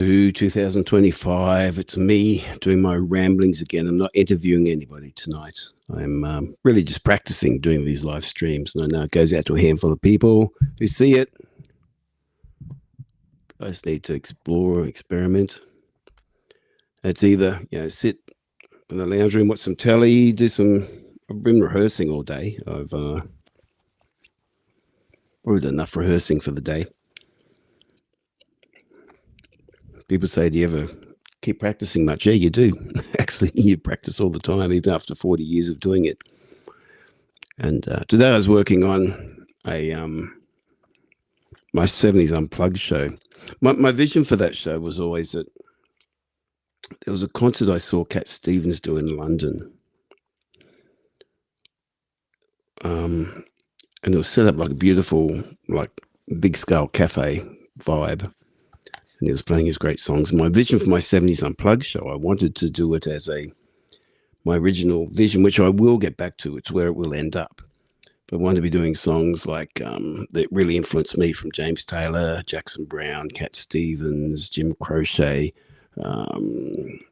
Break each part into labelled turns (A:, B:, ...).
A: 2025. It's me doing my ramblings again. I'm not interviewing anybody tonight. I'm really just practicing doing these live streams. And I know it goes out to a handful of people who see it. I just need to explore, experiment. It's either, sit in the lounge room, watch some telly, do some. I've been rehearsing all day. I've probably done enough rehearsing for the day. People say, do you ever keep practicing much? Yeah, you do. Actually, you practice all the time, even after 40 years of doing it. And today I was working on a my 70s Unplugged show. My vision for that show was always that there was a concert I saw Cat Stevens do in London. And it was set up like a beautiful, like big scale cafe vibe. And he was playing his great songs. My vision for my 70s Unplugged show, I wanted to do it as my original vision, which I will get back to. It's where it will end up. But I wanted to be doing songs like that really influenced me, from James Taylor, Jackson Browne, Cat Stevens, Jim Croce,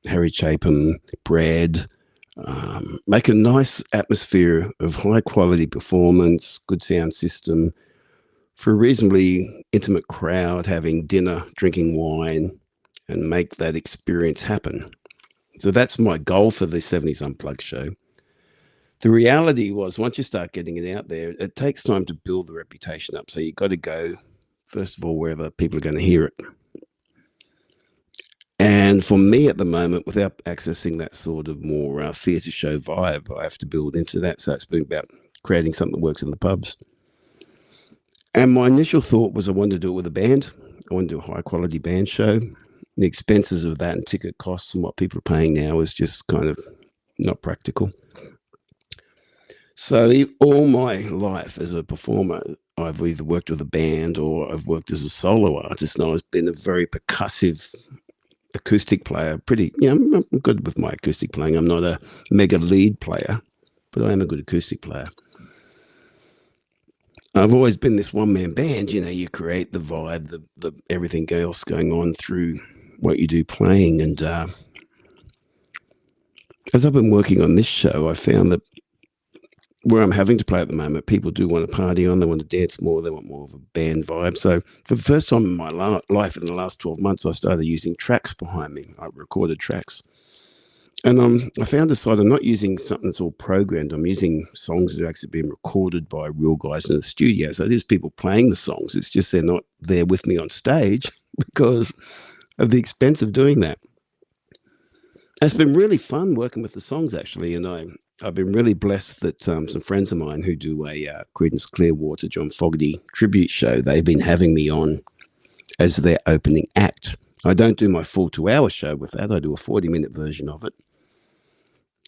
A: Harry Chapin, Brad. Make a nice atmosphere of high quality performance, good sound system, for a reasonably intimate crowd, having dinner, drinking wine, and make that experience happen. So that's my goal for the 70s Unplugged show. The reality was, once you start getting it out there, it takes time to build the reputation up. So you've got to go, first of all, wherever people are going to hear it. And for me at the moment, without accessing that sort of more theatre show vibe, I have to build into that. So it's been about creating something that works in the pubs. And my initial thought was I wanted to do it with a band. I wanted to do a high quality band show. The expenses of that and ticket costs and what people are paying now is just kind of not practical. So all my life as a performer, I've either worked with a band or I've worked as a solo artist. And I've been a very percussive acoustic player. I'm good with my acoustic playing. I'm not a mega lead player, but I am a good acoustic player. I've always been this one-man band. You create the vibe, the everything else going on through what you do playing. And as I've been working on this show, I found that where I'm having to play at the moment, people do want to party on, they want to dance more, they want more of a band vibe. So for the first time in my life, in the last 12 months, I started using tracks behind me. I recorded tracks. And I found this side, I'm not using something that's all programmed. I'm using songs that are actually being recorded by real guys in the studio. So there's people playing the songs. It's just they're not there with me on stage because of the expense of doing that. It's been really fun working with the songs, actually. And I've been really blessed that some friends of mine who do a Creedence Clearwater John Fogerty tribute show, they've been having me on as their opening act. I don't do my full 2-hour show with that. I do a 40-minute version of it.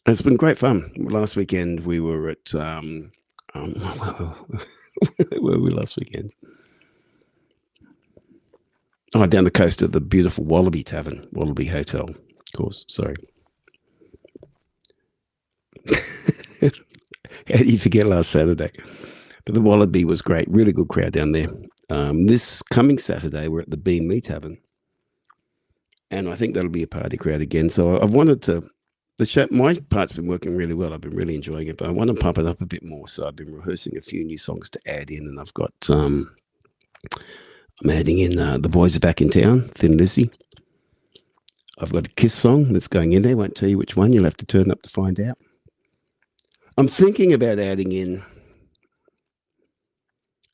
A: And it's been great fun. Last weekend we were at where were we last weekend? Oh, down the coast of the beautiful Wallaby Tavern, Wallaby Hotel, of course. Sorry. How do you forget last Saturday? But the Wallaby was great. Really good crowd down there. This coming Saturday, we're at the Beam Me Tavern. And I think that'll be a party crowd again. So I've wanted to, the show, my part's been working really well. I've been really enjoying it, but I want to pump it up a bit more. So I've been rehearsing a few new songs to add in. And I've got, I'm adding in The Boys Are Back in Town, Thin Lizzy. I've got a Kiss song that's going in there. Won't tell you which one. You'll have to turn up to find out. I'm thinking about adding in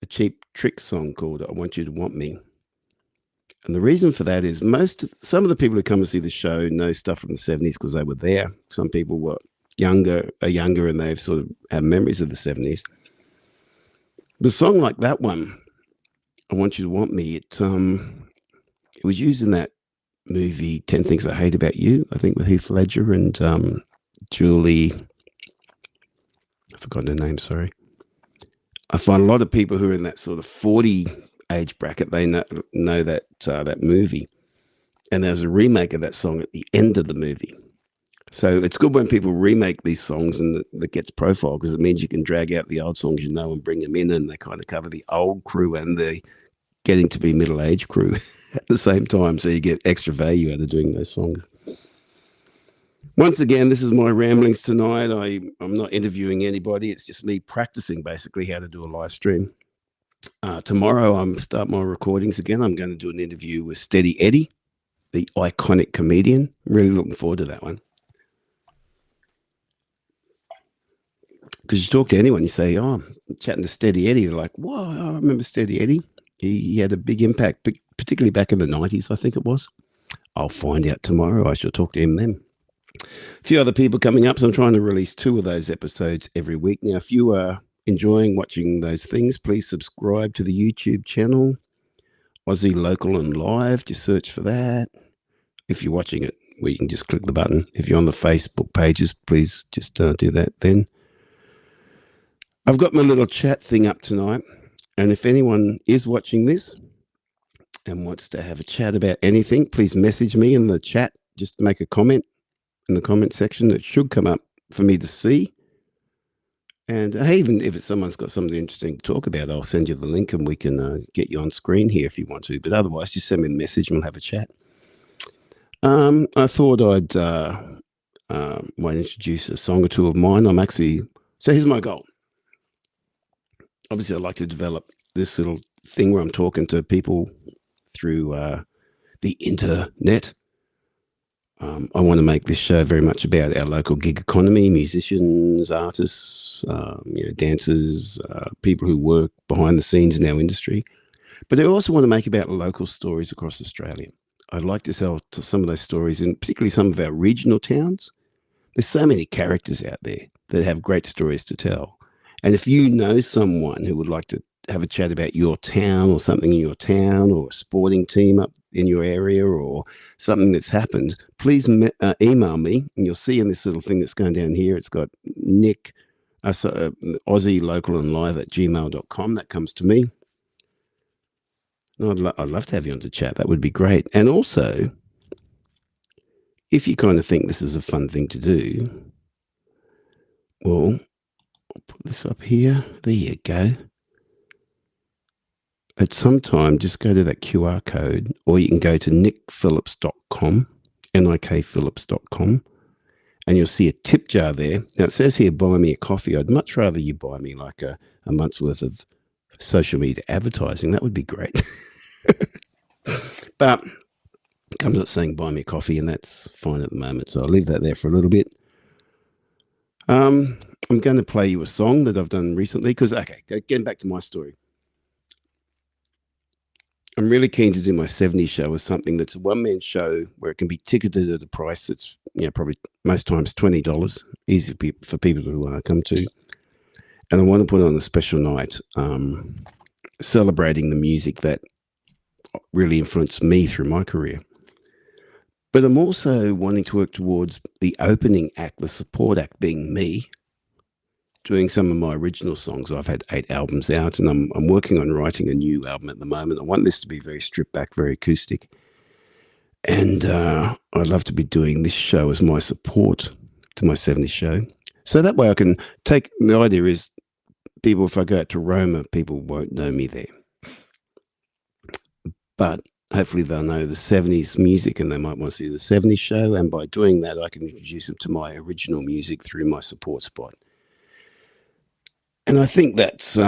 A: a Cheap Trick song called I Want You to Want Me. And the reason for that is some of the people who come to see the show know stuff from the 70s because they were there. Some people are younger and they've sort of have memories of the 70s. The song like that one, I Want You to Want Me, it was used in that movie 10 Things I Hate About You, I think, with Heath Ledger and Julie, I've forgotten her name, sorry. I find a lot of people who are in that sort of 40 age bracket, they know that movie. And there's a remake of that song at the end of the movie. So it's good when people remake these songs and that gets profile, because it means you can drag out the old songs and bring them in, and they kind of cover the old crew and the getting to be middle-aged crew at the same time, so you get extra value out of doing those songs. Once again, this is my ramblings tonight. I'm not interviewing anybody. It's just me practicing basically how to do a live stream. Tomorrow, I'm start my recordings again. I'm going to do an interview with Steady Eddie, the iconic comedian. I'm really looking forward to that one. Because you talk to anyone, you say, "Oh, I'm chatting to Steady Eddie." They're like, "Whoa, I remember Steady Eddie. He had a big impact, particularly back in the 90s, I think it was." I'll find out tomorrow. I shall talk to him then. A few other people coming up, so I'm trying to release 2 of those episodes every week. Now, if you are enjoying watching those things, please subscribe to the YouTube channel, Aussie Local and Live. Just search for that. If you're watching it, well, you can just click the button. If you're on the Facebook pages, please just do that then. I've got my little chat thing up tonight, and if anyone is watching this and wants to have a chat about anything, please message me in the chat. Just make a comment in the comment section. It should come up for me to see. And hey, even if someone's got something interesting to talk about, I'll send you the link and we can get you on screen here if you want to. But otherwise, just send me a message and we'll have a chat. I thought might introduce a song or two of mine. So here's my goal. Obviously, I'd like to develop this little thing where I'm talking to people through the internet. I want to make this show very much about our local gig economy, musicians, artists, dancers, people who work behind the scenes in our industry. But I also want to make about local stories across Australia. I'd like to tell some of those stories, and particularly some of our regional towns. There's so many characters out there that have great stories to tell. And if you know someone who would like to have a chat about your town or something in your town or a sporting team up in your area or something that's happened, please email me. And you'll see in this little thing that's going down here, it's got Nik, Aussie Local and Live at gmail.com. That comes to me. I'd love to have you on to chat. That would be great. And also, if you kind of think this is a fun thing to do, well, I'll put this up here. There you go. At some time, just go to that QR code, or you can go to nikphillips.com, nikphillips.com, and you'll see a tip jar there. Now, it says here, buy me a coffee. I'd much rather you buy me like a month's worth of social media advertising. That would be great. But it comes up saying buy me a coffee, and that's fine at the moment. So I'll leave that there for a little bit. I'm going to play you a song that I've done recently because, getting back to my story. I'm really keen to do my 70s show as something that's a one-man show where it can be ticketed at a price that's, probably most times $20, easy for people to come to. And I want to put on a special night celebrating the music that really influenced me through my career. But I'm also wanting to work towards the opening act, the support act being me, doing some of my original songs. I've had 8 albums out, and I'm working on writing a new album at the moment. I want this to be very stripped back, very acoustic. And I'd love to be doing this show as my support to my 70s show. So that way I can take, the idea is people, if I go out to Roma, people won't know me there. But hopefully they'll know the 70s music and they might want to see the 70s show. And by doing that, I can introduce them to my original music through my support spot. And I think that's what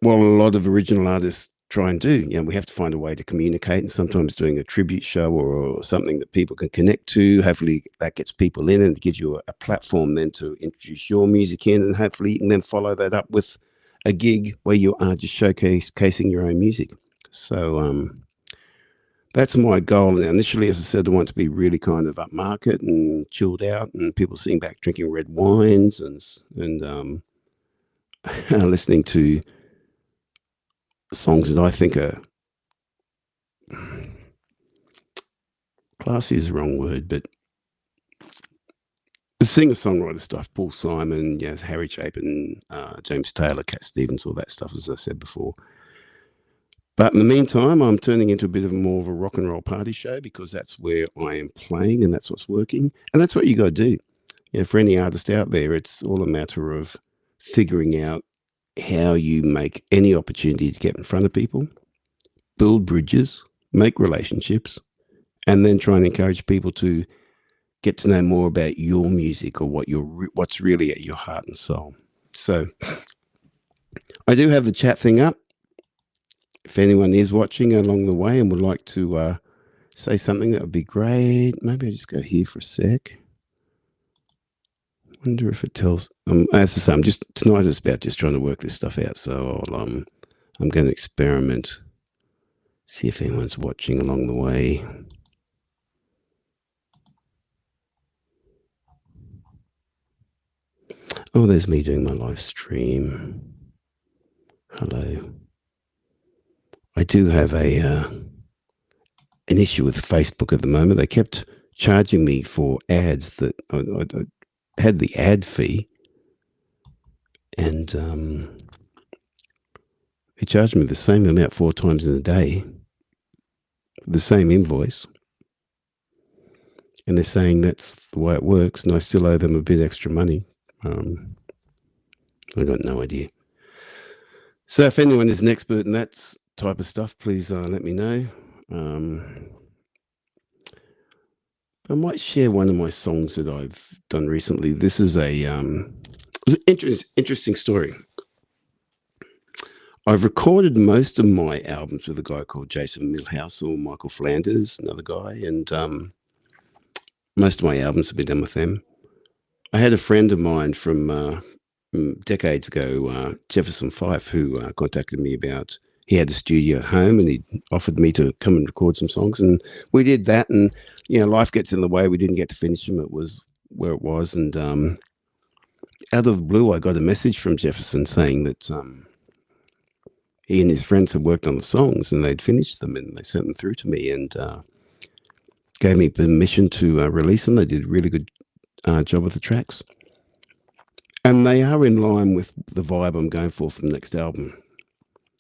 A: a lot of original artists try and do. We have to find a way to communicate, and sometimes doing a tribute show or something that people can connect to. Hopefully that gets people in and gives you a platform then to introduce your music in, and hopefully you can then follow that up with a gig where you are just showcasing your own music. So that's my goal. Now, initially, as I said, I want to be really kind of upmarket and chilled out, and people sitting back drinking red wines and listening to songs that I think are classy is the wrong word, but the singer-songwriter stuff, Paul Simon, Harry Chapin, James Taylor, Cat Stevens, all that stuff, as I said before. But in the meantime, I'm turning into a bit of more of a rock and roll party show because that's where I am playing and that's what's working. And that's what you got to do. For any artist out there, it's all a matter of figuring out how you make any opportunity to get in front of people, build bridges, make relationships, and then try and encourage people to get to know more about your music or what's really at your heart and soul. So I do have the chat thing up. If anyone is watching along the way and would like to say something, that would be great. Maybe I'll just go here for a sec. Wonder if it tells. As I say, I'm just tonight is about just trying to work this stuff out. So I'm going to experiment. See if anyone's watching along the way. Oh, there's me doing my live stream. Hello. I do have an issue with Facebook at the moment. They kept charging me for ads that I had the ad fee, and they charged me the same amount 4 times in a day, the same invoice. And they're saying that's the way it works, and I still owe them a bit extra money. I got no idea. So if anyone is an expert in that type of stuff, please let me know. I might share one of my songs that I've done recently. This is it was an interesting story. I've recorded most of my albums with a guy called Jason Milhouse or Michael Flanders, another guy, and most of my albums have been done with them. I had a friend of mine from decades ago, Jefferson Fife, who contacted me about, he had a studio at home and he offered me to come and record some songs, and we did that, and life gets in the way. We didn't get to finish them. It was where it was, and out of the blue I got a message from Jefferson saying that he and his friends had worked on the songs and they'd finished them, and they sent them through to me and gave me permission to release them. They did a really good job with the tracks, and they are in line with the vibe I'm going for the next album.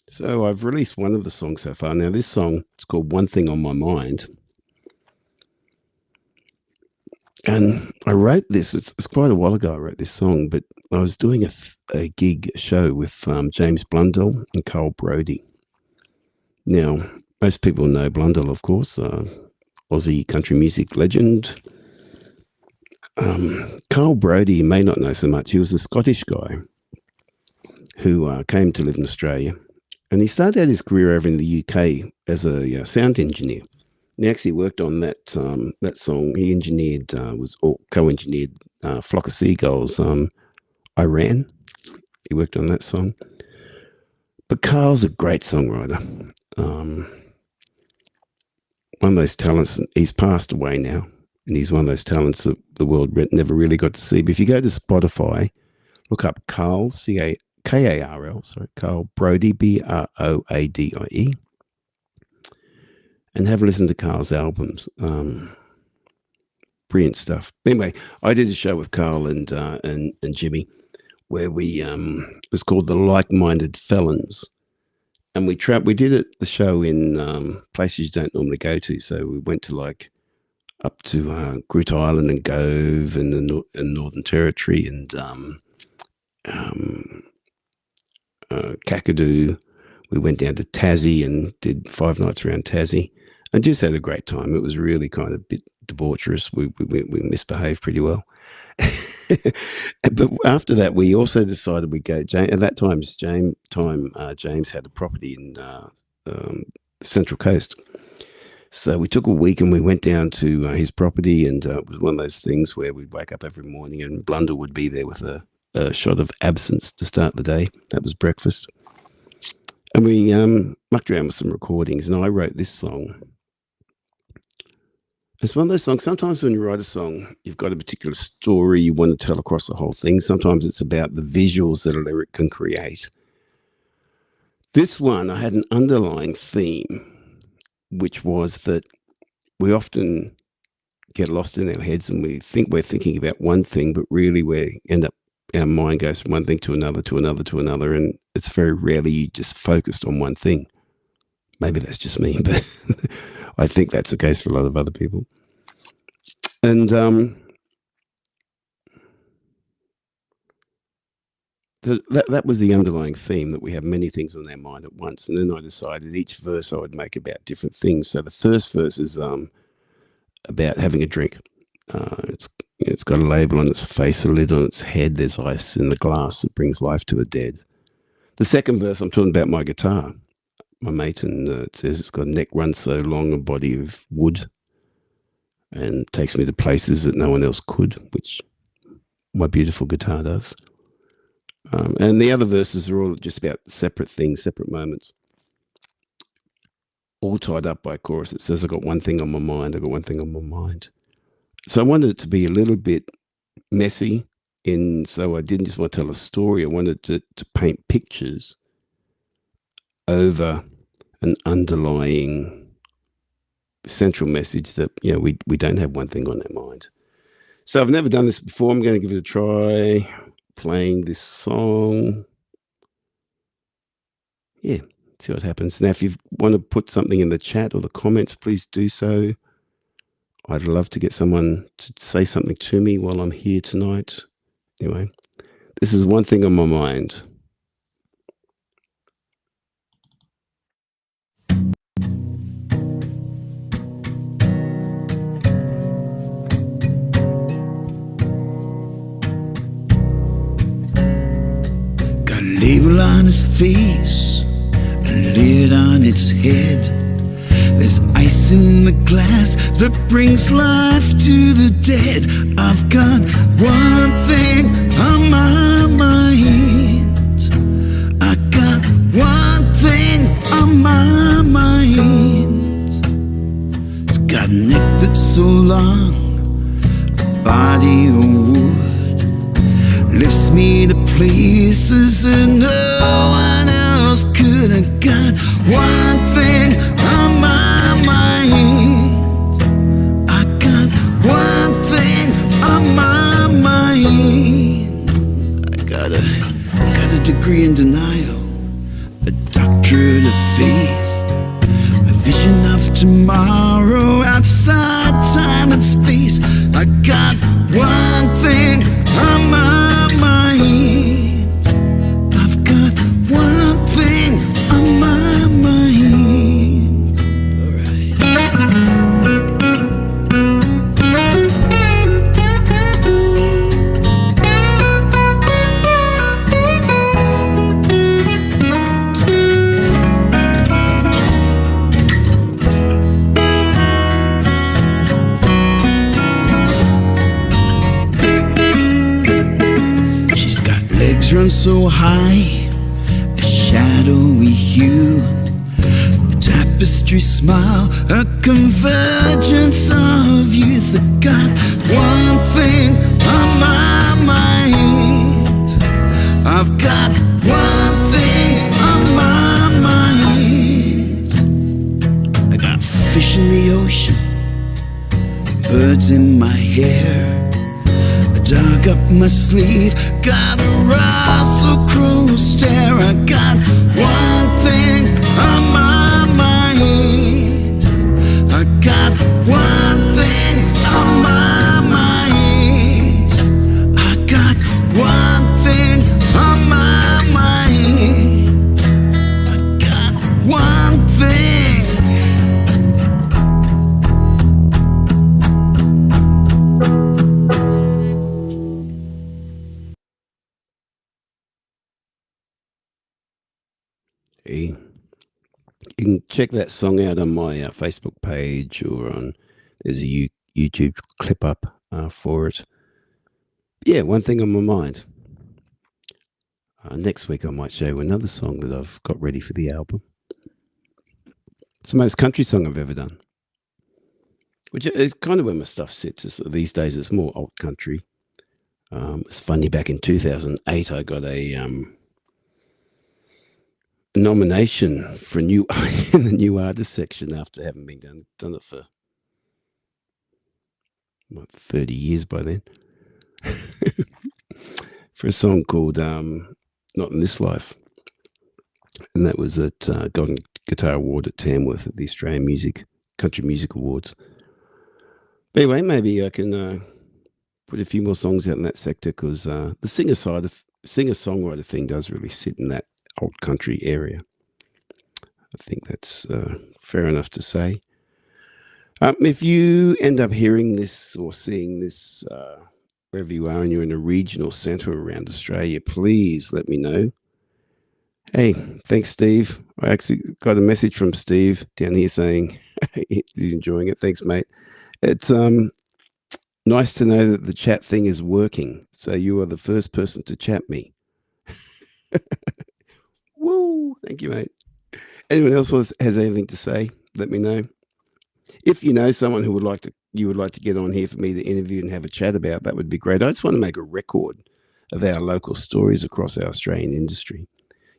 A: So I've released one of the songs so far. Now this song is called One Thing on My Mind, and I wrote this, it's quite a while ago I wrote this song, but I was doing a gig show with James Blundell and Carl Brodie. Now, most people know Blundell, of course, Aussie country music legend. Carl Brodie, you may not know so much. He was a Scottish guy who came to live in Australia, and he started out his career over in the UK as a sound engineer. He actually worked on that song. He engineered, co-engineered Flock of Seagulls, Iran. He worked on that song. But Carl's a great songwriter. One of those talents. He's passed away now, and he's one of those talents that the world never really got to see. But if you go to Spotify, look up Carl, Karl, Carl Brodie, Broadie, and have a listen to Carl's albums. Brilliant stuff. Anyway, I did a show with Carl and Jimmy where we it was called The Like-Minded Felons, and we did the show in places you don't normally go to. So we went to up to Groote Eylandt and Gove and the Northern Territory and Kakadu. We went down to Tassie and did 5 nights around Tassie and just had a great time. It was really kind of a bit debaucherous. We misbehaved pretty well. But after that, we also decided we'd go. At that time, James had a property in Central Coast. So we took a week and we went down to his property, and it was one of those things where we'd wake up every morning and Blundell would be there with a shot of absinthe to start the day. That was breakfast. And we mucked around with some recordings, and I wrote this song. It's one of those songs, sometimes when you write a song, you've got a particular story you want to tell across the whole thing. Sometimes it's about the visuals that a lyric can create. This one, I had an underlying theme, which was that we often get lost in our heads and we think we're thinking about one thing, but really our mind goes from one thing to another, to another, to another, and it's very rarely just focused on one thing. Maybe that's just me, but I think that's the case for a lot of other people. And that was the underlying theme, that we have many things on our mind at once. And then I decided each verse I would make about different things. So the first verse is about having a drink. It's got a label on its face, a lid on its head. There's ice in the glass that brings life to the dead. The second verse, I'm talking about my guitar, my mate, and it says it's got a neck run so long, a body of wood, and takes me to places that no one else could, which my beautiful guitar does. And the other verses are all just about separate things, separate moments, all tied up by a chorus. It says, I've got one thing on my mind, I've got one thing on my mind. So I wanted it to be a little bit messy, so I didn't just want to tell a story. I wanted to paint pictures over an underlying central message that, we don't have one thing on our mind. So I've never done this before. I'm going to give it a try, playing this song. Yeah, see what happens. Now, if you want to put something in the chat or the comments, please do so. I'd love to get someone to say something to me while I'm here tonight. Anyway, this is one thing on my mind.
B: Got a label on its face, a lid on its head. There's ice in the glass that brings life to the dead. I've got one thing on my mind. I got one thing on my mind. It's got a neck that's so long, a body of wood, lifts me to places that no one else could. I got one thing on my mind. I got one thing on my mind. I got a degree in denial, a doctorate of faith, a vision of tomorrow outside time and space. I got one thing on my mind. I've got one thing on my mind. All right. She's got legs run so high, a shadowy hue, a tapestry smile, a convergence of youth. I got one thing on my mind. I've got one thing on my mind. I got fish in the ocean, birds in my hair, a dog up my sleeve, got a Russell Crowe stare. I got one thing on my mind. I got one thing on my mind. I got one thing on my mind. I got one thing.
A: You can check that song out on my Facebook page, or there's a YouTube clip up for it. Yeah, one thing on my mind. Next week I might show you another song that I've got ready for the album. It's the most country song I've ever done, which is kind of where my stuff sits. These days it's more alt country. It's funny, back in 2008 I got a nomination for in the new artist section after having been done it for 30 years by then, for a song called Not in This Life, and that was at Golden Guitar Award at Tamworth at the Australian Country Music Awards. But anyway, maybe I can put a few more songs out in that sector, because the singer side of singer-songwriter thing does really sit in that old country area. I think that's fair enough to say. If you end up hearing this or seeing this wherever you are and you're in a regional centre around Australia, please let me know. Hey, thanks, Steve. I actually got a message from Steve down here saying he's enjoying it. Thanks, mate. It's nice to know that the chat thing is working. So you are the first person to chat me. Woo! Thank you, mate. Anyone else has anything to say? Let me know. If you know someone who you would like to get on here for me to interview and have a chat about, that would be great. I just want to make a record of our local stories across our Australian industry.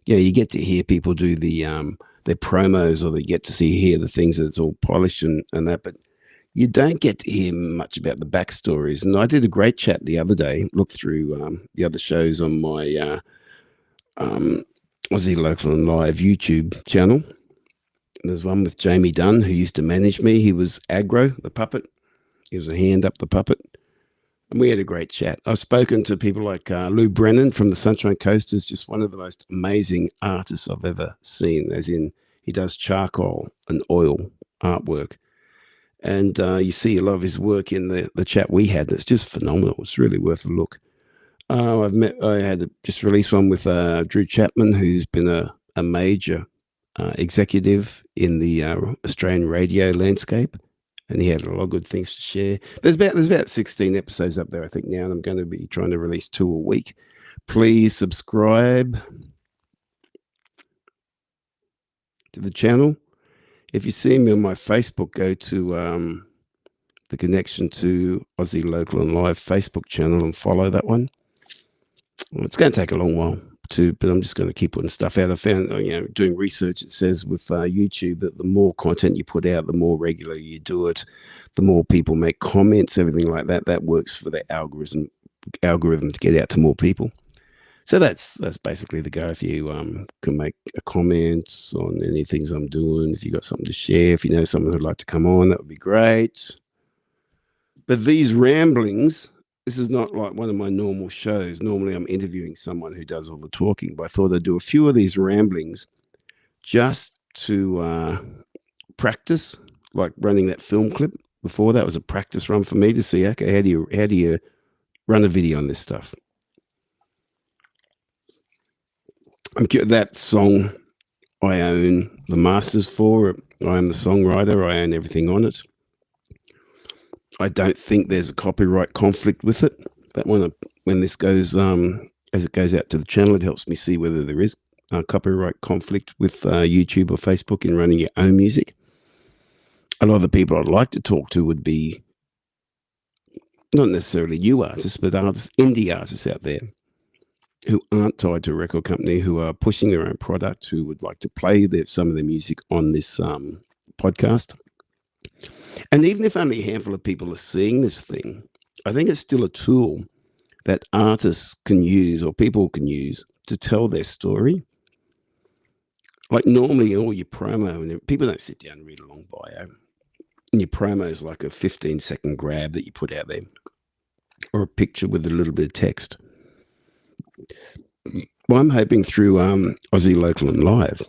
A: You get to hear people do their promos, or they get to hear the things that's all polished and that, but you don't get to hear much about the backstories. And I did a great chat the other day. Look through the other shows on my Aussie Local and Live YouTube channel. There's one with Jamie Dunn, who used to manage me. He was Aggro, the puppet. He was a hand up the puppet. And we had a great chat. I've spoken to people like Lou Brennan from the Sunshine Coast, is just one of the most amazing artists I've ever seen, as in he does charcoal and oil artwork. And you see a lot of his work in the chat we had. That's just phenomenal. It's really worth a look. I had just released one with Drew Chapman, who's been a major executive in the Australian radio landscape, and he had a lot of good things to share. There's about 16 episodes up there, I think, now, and I'm going to be trying to release 2 a week. Please subscribe to the channel. If you see me on my Facebook, go to the connection to Aussie Local and Live Facebook channel and follow that one. Well, it's going to take a long while but I'm just going to keep putting stuff out. I found, doing research, it says with YouTube that the more content you put out, the more regular you do it, the more people make comments, everything like that. That works for the algorithm to get out to more people. So that's basically the go. If you can make a comment on any things I'm doing, if you got something to share, if you know someone who'd like to come on, that would be great. But these ramblings, this is not like one of my normal shows. Normally I'm interviewing someone who does all the talking, but I thought I'd do a few of these ramblings just to practice, like running that film clip before. That was a practice run for me to see, okay, how do you run a video on this stuff? That song, I own the masters for it. I am the songwriter. I own everything on it. I don't think there's a copyright conflict with it. That one, when this goes, as it goes out to the channel, it helps me see whether there is a copyright conflict with YouTube or Facebook in running your own music. A lot of the people I'd like to talk to would be not necessarily new artists, but indie artists out there who aren't tied to a record company, who are pushing their own product, who would like to play some of their music on this podcast. And even if only a handful of people are seeing this thing, I think it's still a tool that artists can use, or people can use, to tell their story. Like normally all your promo, and people don't sit down and read a long bio, and your promo is like a 15-second grab that you put out there, or a picture with a little bit of text. Well, I'm hoping through Aussie Local and Live,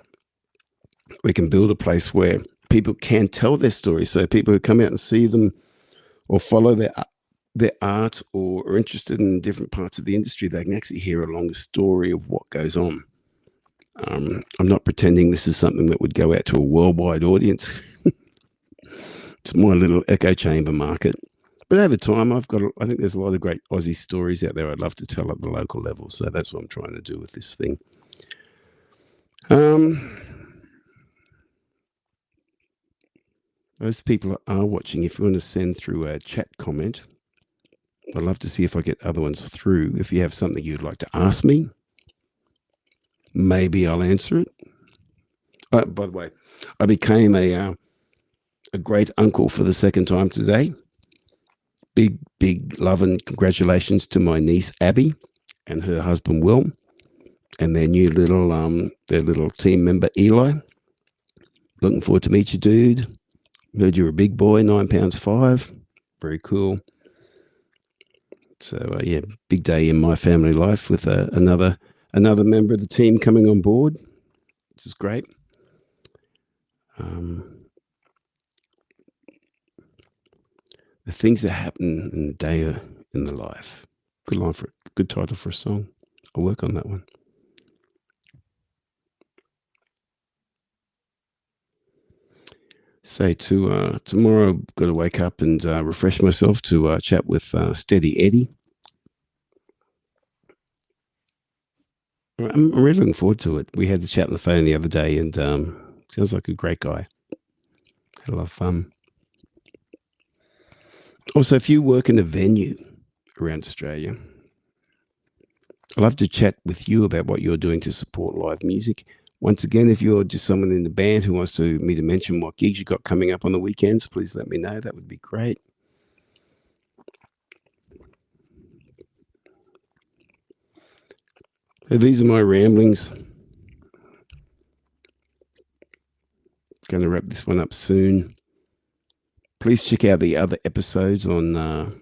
A: we can build a place where people can tell their story. So people who come out and see them or follow their art, or are interested in different parts of the industry, they can actually hear a longer story of what goes on. I'm not pretending this is something that would go out to a worldwide audience. It's my little echo chamber market. But over time, I think there's a lot of great Aussie stories out there I'd love to tell at the local level. So that's what I'm trying to do with this thing. Those people that are watching, if you want to send through a chat comment, I'd love to see if I get other ones through. If you have something you'd like to ask me, maybe I'll answer it. By the way, I became a great uncle for the second time today. Big love and congratulations to my niece Abby and her husband Will, and their new little team member Eli. Looking forward to meet you, dude. Heard you're a big boy, 9 pounds 5. Very cool. So yeah, big day in my family life with another member of the team coming on board, which is great. The things that happen in the day in the life. Good title for a song. I'll work on that one. Say tomorrow, I've got to wake up and refresh myself to chat with Steady Eddie. I'm really looking forward to it. We had the chat on the phone the other day, and sounds like a great guy. Had a lot of fun. Also, if you work in a venue around Australia, I'd love to chat with you about what you're doing to support live music. Once again, if you're just someone in the band who wants me to mention what gigs you got coming up on the weekends, please let me know. That would be great. So these are my ramblings. Going to wrap this one up soon. Please check out the other episodes on the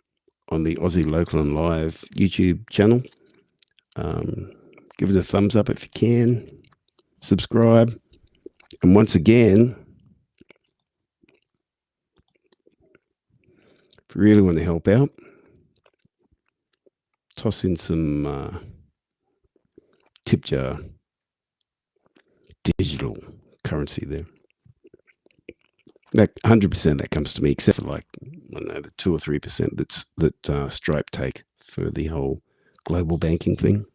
A: Aussie Local and Live YouTube channel. Give it a thumbs up if you can. Subscribe. And once again, if you really want to help out, toss in some tip jar digital currency there. That 100% that comes to me, except for like, I don't know, the 2 or 3% that Stripe take for the whole global banking thing.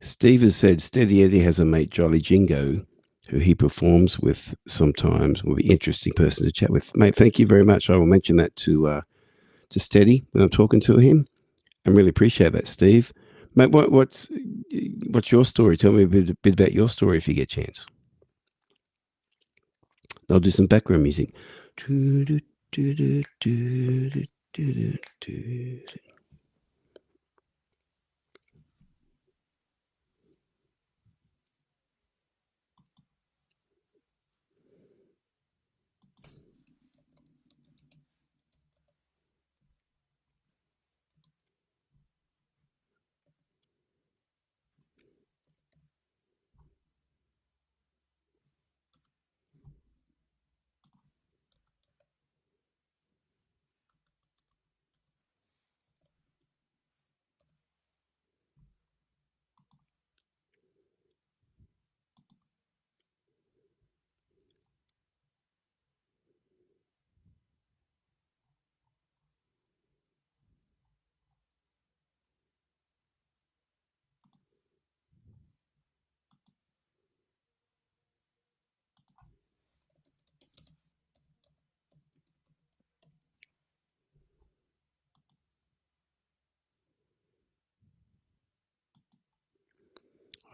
A: Steve has said Steady Eddie has a mate, Jolly Jingo, who he performs with sometimes. Will be an interesting person to chat with. Mate, thank you very much. I will mention that to Steady when I'm talking to him. I really appreciate that, Steve. Mate, what's your story? Tell me a bit about your story if you get a chance. I'll do some background music.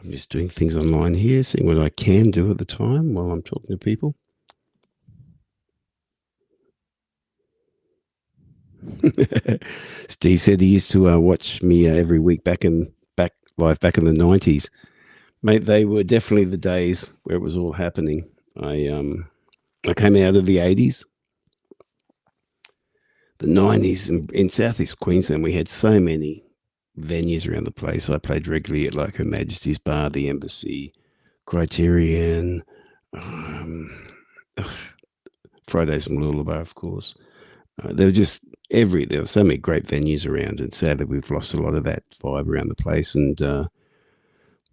A: I'm just doing things online here, seeing what I can do at the time while I'm talking to people. Steve said he used to watch me every week back in the 90s. Mate, they were definitely the days where it was all happening. I came out of the 80s. The 90s in Southeast Queensland, we had so many venues around the place. I played regularly at like Her Majesty's Bar, the Embassy, Criterion, Fridays and Lullaby, of course. There were so many great venues around, and sadly we've lost a lot of that vibe around the place. And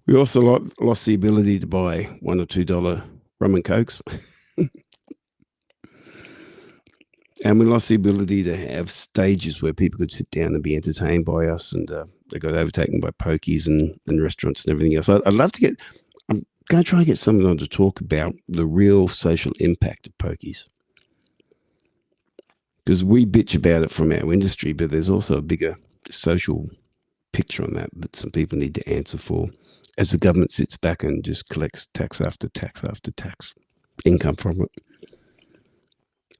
A: we also lost the ability to buy $1 or $2 rum and cokes. And we lost the ability to have stages where people could sit down and be entertained by us, and they got overtaken by pokies and restaurants and everything else. I'm going to try and get someone on to talk about the real social impact of pokies. Because we bitch about it from our industry, but there's also a bigger social picture on that some people need to answer for as the government sits back and just collects tax after tax after tax, income from it.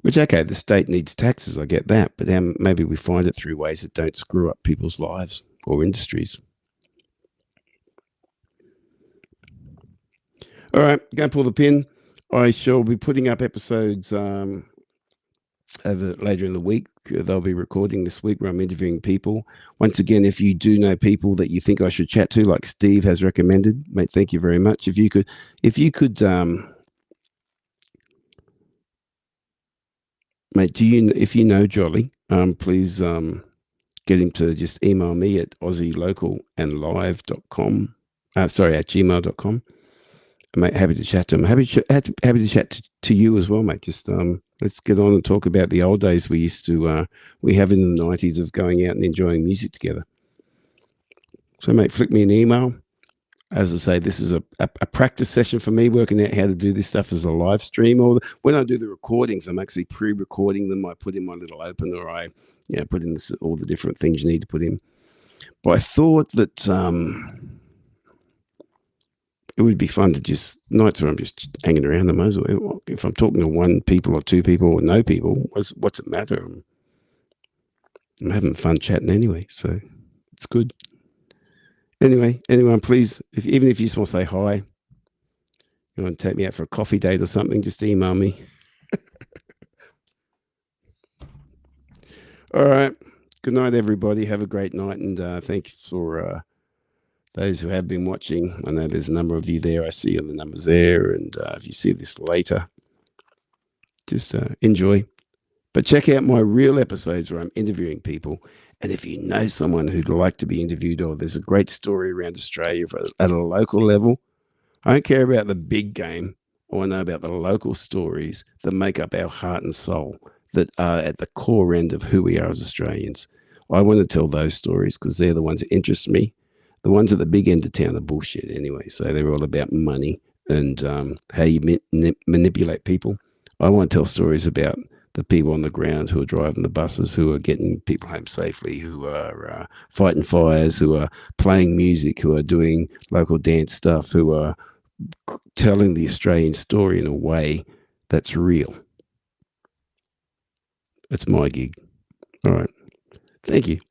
A: Which, okay, the state needs taxes, I get that, but maybe we find it through ways that don't screw up people's lives or industries. All right, go pull the pin. I shall be putting up episodes over later in the week. They'll be recording this week where I'm interviewing people. Once again, if you do know people that you think I should chat to, like Steve has recommended, mate, thank you very much. If you could, mate, if you know Jolly, please get him to just email me at aussielocalandlive.com. Sorry, at gmail.com. Mate, happy to chat to him. Happy to chat to you as well, mate. Just let's get on and talk about the old days we used to we have in the 90s of going out and enjoying music together. So, mate, flick me an email. As I say, this is a practice session for me, working out how to do this stuff as a live stream. Or when I do the recordings, I'm actually pre-recording them. I put in my little opener. I put in all the different things you need to put in. But I thought that it would be fun to just nights where I'm just hanging around. I might as well, if I'm talking to one people or two people or no people, what's it matter? I'm having fun chatting anyway, so it's good. Anyway, anyone, please, even if you just want to say hi, you want to take me out for a coffee date or something, just email me. All right. Good night, everybody. Have a great night, and thanks for those who have been watching. I know there's a number of you there. I see the numbers there, and if you see this later, just enjoy. But check out my real episodes where I'm interviewing people. And if you know someone who'd like to be interviewed, or there's a great story around Australia at a local level, I don't care about the big game. I want to know about the local stories that make up our heart and soul, that are at the core end of who we are as Australians. I want to tell those stories because they're the ones that interest me. The ones at the big end of town are bullshit anyway. So they're all about money and how you manipulate people. I want to tell stories about the people on the ground who are driving the buses, who are getting people home safely, who are fighting fires, who are playing music, who are doing local dance stuff, who are telling the Australian story in a way that's real. It's my gig. All right. Thank you.